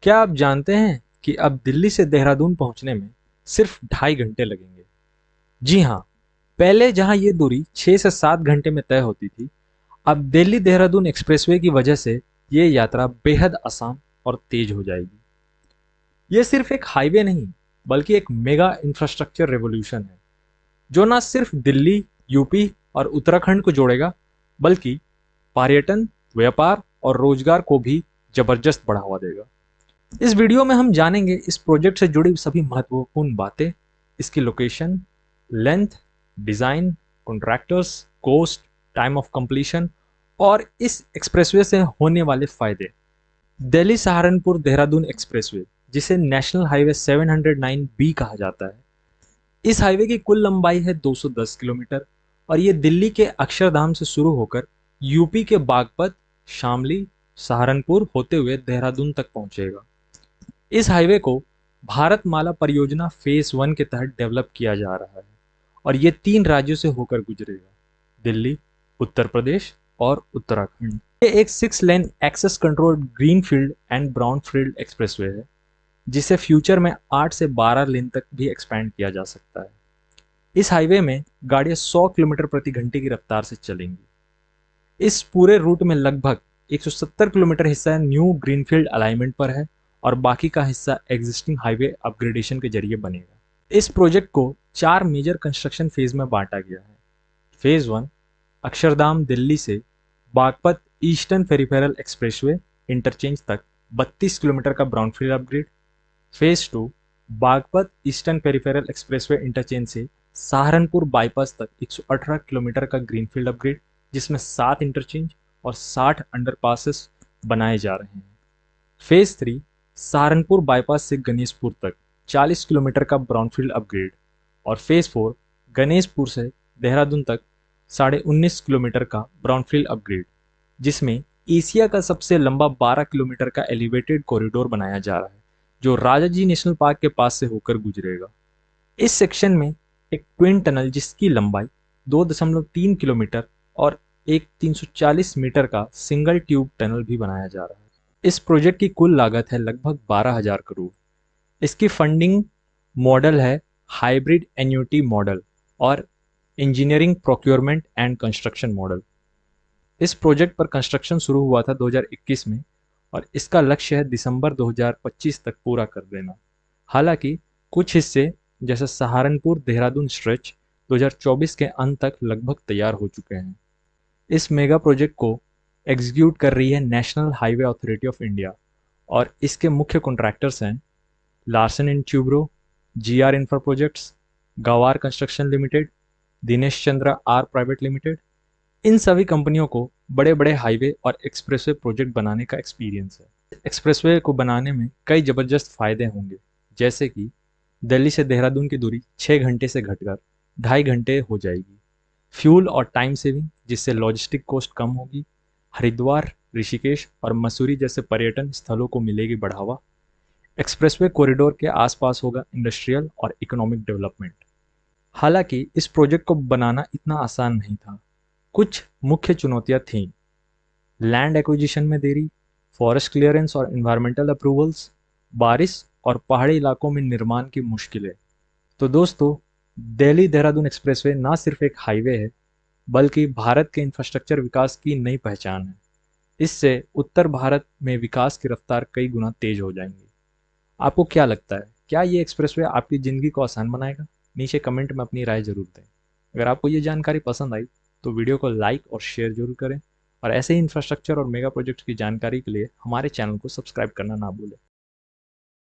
क्या आप जानते हैं कि अब दिल्ली से देहरादून पहुंचने में सिर्फ 2.5 घंटे लगेंगे? जी हाँ, पहले जहां ये दूरी 6 से 7 घंटे में तय होती थी, अब दिल्ली देहरादून एक्सप्रेसवे की वजह से ये यात्रा बेहद आसान और तेज हो जाएगी। ये सिर्फ एक हाईवे नहीं, बल्कि एक मेगा इंफ्रास्ट्रक्चर रेवोल्यूशन है, जो ना सिर्फ दिल्ली, यूपी और उत्तराखंड को जोड़ेगा, बल्कि पर्यटन, व्यापार और रोजगार को भी जबरदस्त बढ़ावा देगा। इस वीडियो में हम जानेंगे इस प्रोजेक्ट से जुड़ी सभी महत्वपूर्ण बातें, इसकी location, length, design, contractors, cost, time of completion और इस एक्सप्रेसवे से होने वाले फायदे। दिल्ली सहारनपुर देहरादून एक्सप्रेसवे, जिसे नेशनल हाईवे 709 बी कहा जाता है, इस हाईवे की कुल लंबाई है 210 किलोमीटर और ये दिल्ली के अक्षरधाम से शुरू होकर यूपी के बागपत, शामली, सहारनपुर होते हुए देहरादून तक पहुंचेगा। इस हाईवे को भारतमाला परियोजना फेज 1 के तहत डेवलप किया जा रहा है और ये 3 राज्यों से होकर गुजरेगा: दिल्ली, उत्तर प्रदेश और उत्तराखंड। ये एक 6 lane access controlled greenfield and brownfield expressway है, जिसे फ्यूचर में 8 से 12 लेन तक भी एक्सपैंड किया जा सकता है। इस हाईवे में गाड़ियां 100 किलोमीटर प्रति घंटे की रफ्तार से चलेंगी। इस पूरे रूट में लगभग 170 किलोमीटर हिस्सा न्यू ग्रीनफील्ड अलाइनमेंट पर है और बाकी का हिस्सा एग्जिस्टिंग हाईवे अपग्रेडेशन के जरिए बनेगा। इस प्रोजेक्ट को 4 मेजर कंस्ट्रक्शन फेज में बांटा गया है। फेज 1, अक्षरधाम दिल्ली से Baghpat eastern peripheral expressway interchange तक 32 किलोमीटर का brownfield upgrade. Phase 2, Baghpat eastern peripheral expressway interchange से सहारनपुर बाईपास तक 118 किलोमीटर का ग्रीनफील्ड अपग्रेड, जिसमें 7 इंटरचेंज और 60 अंडरपासेस बनाए जा रहे हैं। फेज 3, सहारनपुर बाईपास से गणेशपुर तक 40 किलोमीटर का ब्राउनफील्ड अपग्रेड और फेज 4, गणेशपुर से देहरादून तक 19.5 किलोमीटर का ब्राउनफील्ड अपग्रेड, जिसमें एशिया का सबसे लंबा 12 किलोमीटर का एलिवेटेड कॉरिडोर बनाया जा रहा है, जो राजाजी नेशनल पार्क के पास से होकर गुजरेगा। इस सेक्शन में एक ट्विन टनल जिसकी लंबाई 2.3 किलोमीटर और एक 340 मीटर का सिंगल ट्यूब टनल भी बनाया जा रहा है। इस प्रोजेक्ट की कुल लागत है लगभग 12,000 करोड़। इसकी फंडिंग मॉडल है हाइब्रिड एन्युटी मॉडल और engineering procurement and construction model. इस प्रोजेक्ट पर कंस्ट्रक्शन शुरू हुआ था 2021 में और इसका लक्ष्य है दिसंबर 2025 तक पूरा कर देना। हालांकि कुछ हिस्से जैसे सहारनपुर देहरादून स्ट्रेच 2024 के अंत तक लगभग तैयार हो चुके हैं। इस मेगा प्रोजेक्ट को एग्जीक्यूट कर रही है National Highway Authority of India और इसके मुख्य कॉन्ट्रैक्टर्स हैं Larsen and Toubro, GR infra projects, Gawar construction limited, Dinesh Chandra R private limited. इन सभी कंपनियों को बड़े बड़े हाईवे और एक्सप्रेसवे प्रोजेक्ट बनाने का एक्सपीरियंस है। एक्सप्रेसवे को बनाने में कई जबरदस्त फायदे होंगे, जैसे कि दिल्ली से देहरादून की दूरी 6 घंटे से घटकर 2.5 घंटे हो जाएगी। फ्यूल और टाइम सेविंग, जिससे लॉजिस्टिक कॉस्ट कम होगी। हरिद्वार, ऋषिकेश और मसूरी जैसे पर्यटन स्थलों को मिलेगी बढ़ावा। एक्सप्रेसवे कॉरिडोर के आसपास होगा इंडस्ट्रियल और इकोनॉमिक डेवलपमेंट। हालांकि इस प्रोजेक्ट को बनाना इतना आसान नहीं था। कुछ मुख्य चुनौतियां थीं: लैंड एक्विजिशन में देरी, फॉरेस्ट क्लियरेंस और एनवायरमेंटल अप्रूवल्स, बारिश और पहाड़ी इलाकों में निर्माण की मुश्किलें। तो दोस्तों, दिल्ली देहरादून एक्सप्रेसवे ना सिर्फ एक हाईवे है, बल्कि भारत के इंफ्रास्ट्रक्चर विकास की नई पहचान है। इससे उत्तर भारत में विकास की रफ्तार कई गुना तेज हो जाएंगी। आपको क्या लगता है, क्या ये एक्सप्रेसवे आपकी ज़िंदगी को आसान बनाएगा? नीचे कमेंट में अपनी राय जरूर दें। अगर आपको ये जानकारी पसंद आई तो वीडियो को लाइक और शेयर जरूर करें और ऐसे ही इंफ्रास्ट्रक्चर और मेगा प्रोजेक्ट्स की जानकारी के लिए हमारे चैनल को सब्सक्राइब करना ना भूलें।